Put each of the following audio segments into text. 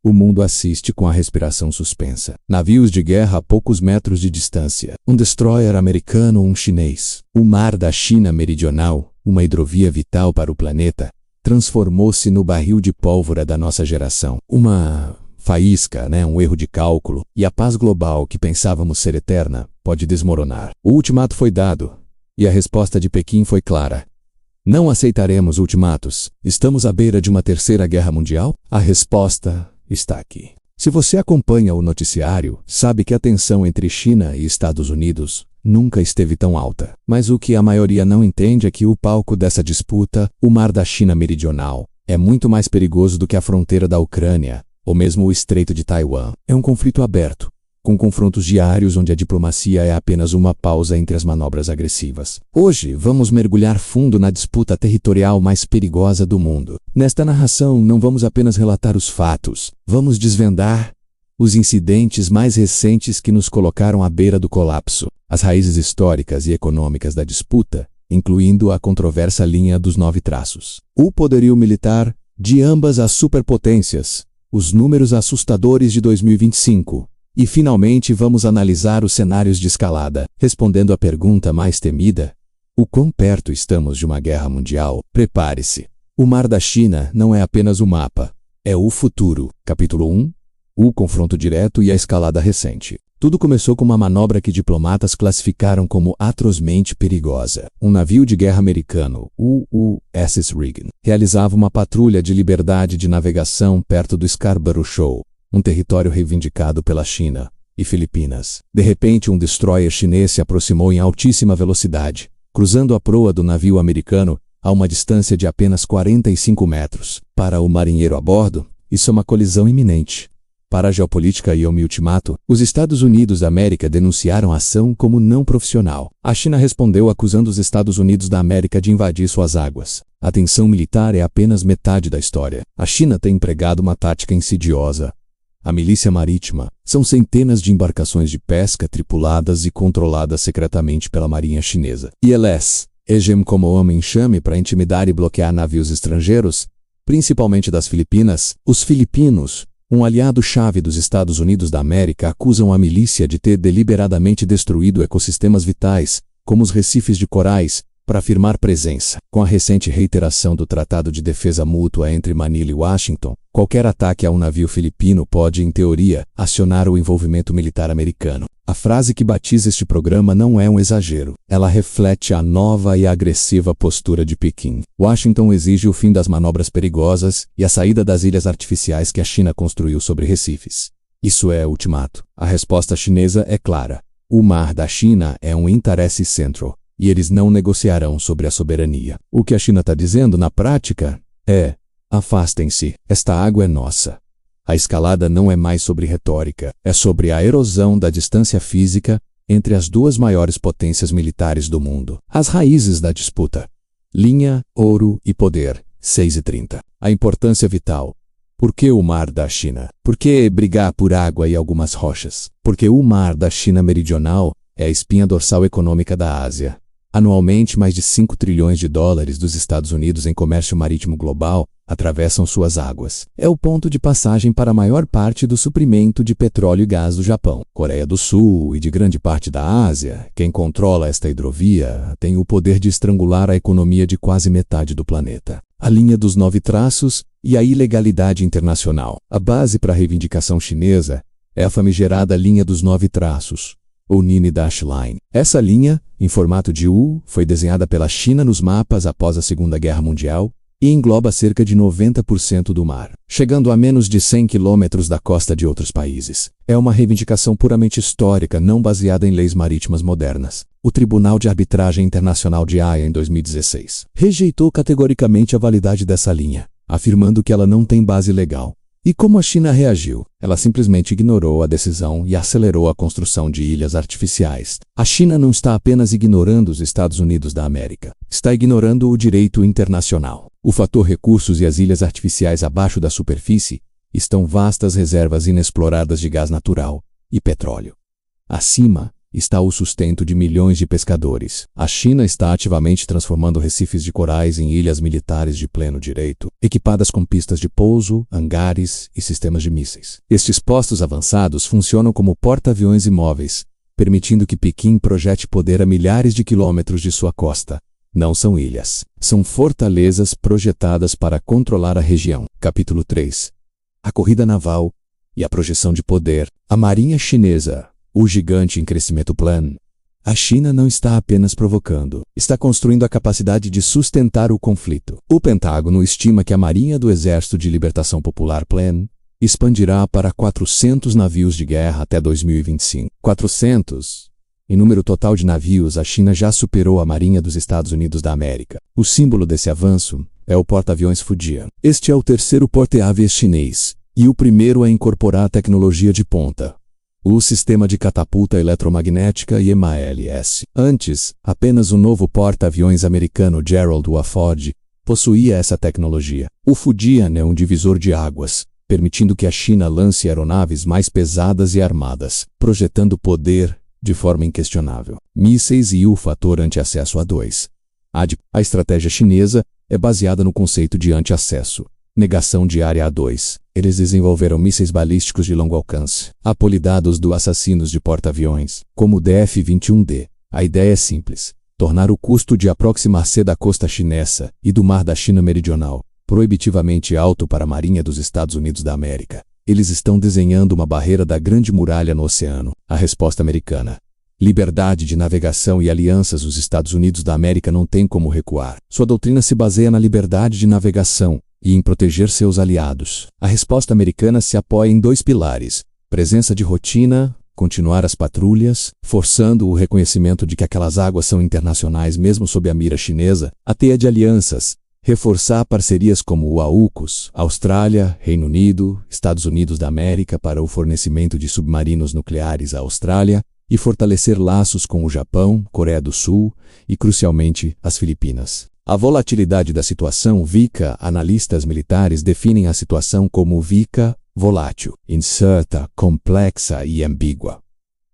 O mundo assiste com a respiração suspensa. Navios de guerra a poucos metros de distância. Um destroyer americano, um chinês. O mar da China Meridional, uma hidrovia vital para o planeta, transformou-se no barril de pólvora da nossa geração. Uma faísca, um erro de cálculo, e a paz global que pensávamos ser eterna pode desmoronar. O ultimato foi dado, e a resposta de Pequim foi clara. Não aceitaremos ultimatos. Estamos à beira de uma terceira guerra mundial? A resposta está aqui. Se você acompanha o noticiário, sabe que a tensão entre China e Estados Unidos nunca esteve tão alta. Mas o que a maioria não entende é que o palco dessa disputa, o mar da China Meridional, é muito mais perigoso do que a fronteira da Ucrânia, ou mesmo o Estreito de Taiwan. É um conflito aberto, com confrontos diários onde a diplomacia é apenas uma pausa entre as manobras agressivas. Hoje, vamos mergulhar fundo na disputa territorial mais perigosa do mundo. Nesta narração, não vamos apenas relatar os fatos, vamos desvendar os incidentes mais recentes que nos colocaram à beira do colapso, as raízes históricas e econômicas da disputa, incluindo a controversa linha dos 9 traços, o poderio militar de ambas as superpotências, os números assustadores de 2025, e finalmente vamos analisar os cenários de escalada, respondendo à pergunta mais temida: o quão perto estamos de uma guerra mundial? Prepare-se. O Mar da China não é apenas o mapa, é o futuro. Capítulo 1. O confronto direto e a escalada recente. Tudo começou com uma manobra que diplomatas classificaram como atrozmente perigosa. Um navio de guerra americano, o USS Reagan, realizava uma patrulha de liberdade de navegação perto do Scarborough Shoal, um território reivindicado pela China e Filipinas. De repente, um destroyer chinês se aproximou em altíssima velocidade, cruzando a proa do navio americano a uma distância de apenas 45 metros. Para o marinheiro a bordo, isso é uma colisão iminente. Para a geopolítica e o ultimato, os Estados Unidos da América denunciaram a ação como não profissional. A China respondeu acusando os Estados Unidos da América de invadir suas águas. A tensão militar é apenas metade da história. A China tem empregado uma tática insidiosa. A milícia marítima são centenas de embarcações de pesca tripuladas e controladas secretamente pela marinha chinesa. ILS agem como homem-enxame para intimidar e bloquear navios estrangeiros, principalmente das Filipinas. Os filipinos, um aliado-chave dos Estados Unidos da América, acusam a milícia de ter deliberadamente destruído ecossistemas vitais, como os recifes de corais, para afirmar presença. Com a recente reiteração do Tratado de Defesa Mútua entre Manila e Washington, qualquer ataque a um navio filipino pode, em teoria, acionar o envolvimento militar americano. A frase que batiza este programa não é um exagero. Ela reflete a nova e agressiva postura de Pequim. Washington exige o fim das manobras perigosas e a saída das ilhas artificiais que a China construiu sobre recifes. Isso é ultimato. A resposta chinesa é clara. O mar da China é um interesse central, e eles não negociarão sobre a soberania. O que a China está dizendo na prática é: afastem-se, esta água é nossa. A escalada não é mais sobre retórica, é sobre a erosão da distância física entre as duas maiores potências militares do mundo. As raízes da disputa: linha, ouro e poder. 6:30. A importância vital. Por que o mar da China? Por que brigar por água e algumas rochas? Porque o mar da China Meridional é a espinha dorsal econômica da Ásia. Anualmente, mais de 5 trilhões de dólares dos Estados Unidos em comércio marítimo global atravessam suas águas. É o ponto de passagem para a maior parte do suprimento de petróleo e gás do Japão, Coreia do Sul e de grande parte da Ásia. Quem controla esta hidrovia tem o poder de estrangular a economia de quase metade do planeta. A linha dos 9 traços e a ilegalidade internacional. A base para a reivindicação chinesa é a famigerada linha dos 9 traços, ou Nine Dash Line. Essa linha, em formato de U, foi desenhada pela China nos mapas após a Segunda Guerra Mundial e engloba cerca de 90% do mar, chegando a menos de 100 quilômetros da costa de outros países. É uma reivindicação puramente histórica, não baseada em leis marítimas modernas. O Tribunal de Arbitragem Internacional de Haia, em 2016, rejeitou categoricamente a validade dessa linha, afirmando que ela não tem base legal. E como a China reagiu? Ela simplesmente ignorou a decisão e acelerou a construção de ilhas artificiais. A China não está apenas ignorando os Estados Unidos da América, está ignorando o direito internacional. O fator recursos e as ilhas artificiais abaixo da superfície estão vastas reservas inexploradas de gás natural e petróleo. Acima, está o sustento de milhões de pescadores. A China está ativamente transformando recifes de corais em ilhas militares de pleno direito, equipadas com pistas de pouso, hangares e sistemas de mísseis. Estes postos avançados funcionam como porta-aviões imóveis, permitindo que Pequim projete poder a milhares de quilômetros de sua costa. Não são ilhas, são fortalezas projetadas para controlar a região. Capítulo 3. A corrida naval e a projeção de poder. A Marinha Chinesa, o gigante em crescimento plano. A China não está apenas provocando, está construindo a capacidade de sustentar o conflito. O Pentágono estima que a Marinha do Exército de Libertação Popular PLAN expandirá para 400 navios de guerra até 2025. 400! Em número total de navios, a China já superou a Marinha dos Estados Unidos da América. O símbolo desse avanço é o porta-aviões Fujian. Este é o terceiro porta-aviões chinês e o primeiro a incorporar tecnologia de ponta, o sistema de catapulta eletromagnética IMALS. Antes, apenas o novo porta-aviões americano Gerald R. Ford possuía essa tecnologia. O Fujian é um divisor de águas, permitindo que a China lance aeronaves mais pesadas e armadas, projetando poder de forma inquestionável. Mísseis e o fator anti-acesso A2. A estratégia chinesa é baseada no conceito de anti-acesso, negação de área A2. Eles desenvolveram mísseis balísticos de longo alcance, apelidados do assassinos de porta-aviões, como o DF-21D. A ideia é simples: tornar o custo de aproximar-se da costa chinesa e do mar da China Meridional proibitivamente alto para a Marinha dos Estados Unidos da América. Eles estão desenhando uma barreira da Grande Muralha no oceano. A resposta americana: liberdade de navegação e alianças. Os Estados Unidos da América não têm como recuar. Sua doutrina se baseia na liberdade de navegação e em proteger seus aliados. A resposta americana se apoia em dois pilares: presença de rotina, continuar as patrulhas, forçando o reconhecimento de que aquelas águas são internacionais mesmo sob a mira chinesa, a teia de alianças, reforçar parcerias como o AUKUS, Austrália, Reino Unido, Estados Unidos da América para o fornecimento de submarinos nucleares à Austrália e fortalecer laços com o Japão, Coreia do Sul e, crucialmente, as Filipinas. A volatilidade da situação VICA. Analistas militares definem a situação como VICA, volátil, incerta, complexa e ambígua.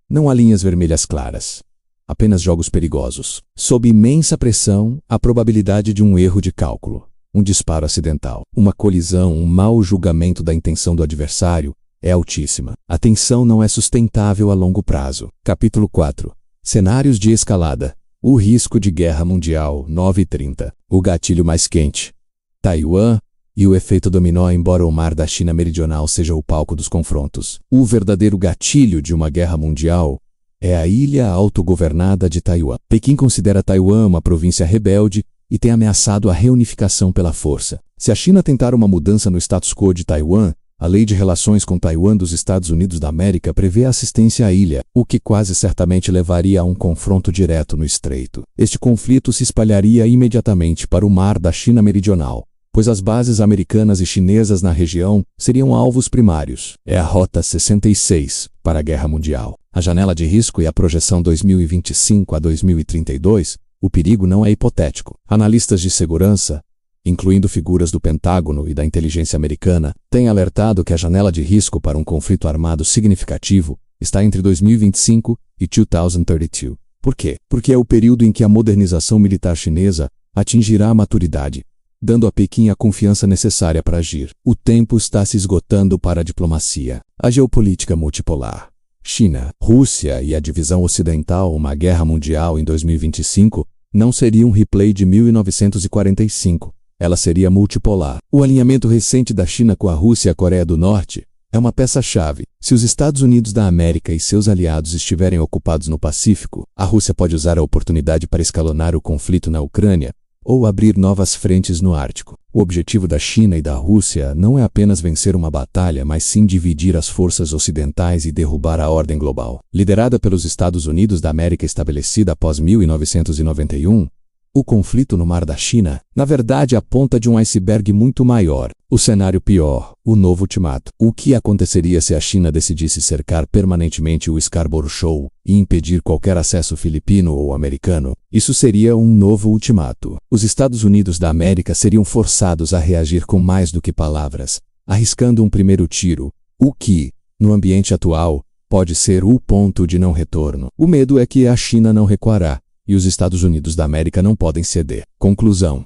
Não há linhas vermelhas claras, apenas jogos perigosos. Sob imensa pressão, a probabilidade de um erro de cálculo, um disparo acidental, uma colisão, um mau julgamento da intenção do adversário é altíssima. A tensão não é sustentável a longo prazo. Capítulo 4. Cenários de escalada. O risco de guerra mundial. 9:30. O gatilho mais quente. Taiwan e o efeito dominó. Embora o mar da China Meridional seja o palco dos confrontos, o verdadeiro gatilho de uma guerra mundial é a ilha autogovernada de Taiwan. Pequim considera Taiwan uma província rebelde e tem ameaçado a reunificação pela força. Se a China tentar uma mudança no status quo de Taiwan, a Lei de Relações com Taiwan dos Estados Unidos da América prevê assistência à ilha, o que quase certamente levaria a um confronto direto no estreito. Este conflito se espalharia imediatamente para o mar da China Meridional, pois as bases americanas e chinesas na região seriam alvos primários. É a Rota 66 para a Guerra Mundial. A janela de risco e a projeção 2025 a 2032, o perigo não é hipotético. Analistas de segurança, incluindo figuras do Pentágono e da inteligência americana, têm alertado que a janela de risco para um conflito armado significativo está entre 2025 e 2032. Por quê? Porque é o período em que a modernização militar chinesa atingirá a maturidade, dando a Pequim a confiança necessária para agir. O tempo está se esgotando para a diplomacia. A geopolítica multipolar. China, Rússia e a divisão ocidental. Uma guerra mundial em 2025 não seria um replay de 1945. Ela seria multipolar. O alinhamento recente da China com a Rússia e a Coreia do Norte é uma peça-chave. Se os Estados Unidos da América e seus aliados estiverem ocupados no Pacífico, a Rússia pode usar a oportunidade para escalonar o conflito na Ucrânia ou abrir novas frentes no Ártico. O objetivo da China e da Rússia não é apenas vencer uma batalha, mas sim dividir as forças ocidentais e derrubar a ordem global. Liderada pelos Estados Unidos da América estabelecida após 1991, o conflito no Mar da China, na verdade, a ponta de um iceberg muito maior. O cenário pior, o novo ultimato. O que aconteceria se a China decidisse cercar permanentemente o Scarborough Shoal e impedir qualquer acesso filipino ou americano? Isso seria um novo ultimato. Os Estados Unidos da América seriam forçados a reagir com mais do que palavras, arriscando um primeiro tiro, o que, no ambiente atual, pode ser o ponto de não retorno. O medo é que a China não recuará, e os Estados Unidos da América não podem ceder. Conclusão.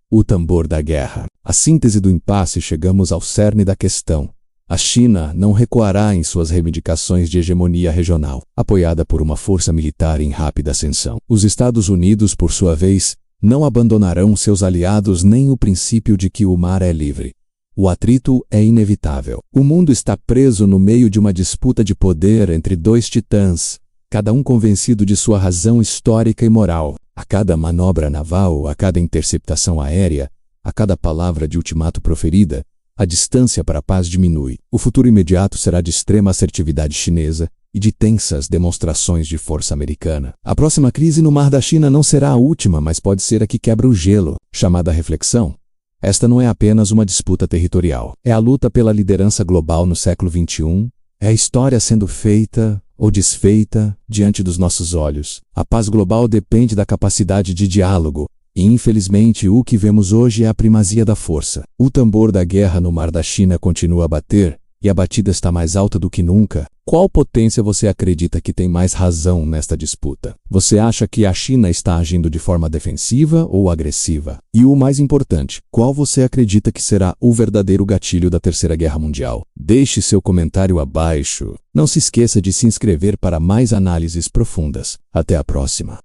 O tambor da guerra. A síntese do impasse, chegamos ao cerne da questão. A China não recuará em suas reivindicações de hegemonia regional, apoiada por uma força militar em rápida ascensão. Os Estados Unidos, por sua vez, não abandonarão seus aliados nem o princípio de que o mar é livre. O atrito é inevitável. O mundo está preso no meio de uma disputa de poder entre dois titãs, cada um convencido de sua razão histórica e moral. A cada manobra naval, a cada interceptação aérea, a cada palavra de ultimato proferida, a distância para a paz diminui. O futuro imediato será de extrema assertividade chinesa e de tensas demonstrações de força americana. A próxima crise no Mar da China não será a última, mas pode ser a que quebra o gelo, chamada reflexão. Esta não é apenas uma disputa territorial. É a luta pela liderança global no século XXI. É a história sendo feita ou desfeita diante dos nossos olhos. A paz global depende da capacidade de diálogo. E, infelizmente, o que vemos hoje é a primazia da força. O tambor da guerra no Mar da China continua a bater, e a batida está mais alta do que nunca. Qual potência você acredita que tem mais razão nesta disputa? Você acha que a China está agindo de forma defensiva ou agressiva? E o mais importante, qual você acredita que será o verdadeiro gatilho da Terceira Guerra Mundial? Deixe seu comentário abaixo. Não se esqueça de se inscrever para mais análises profundas. Até a próxima.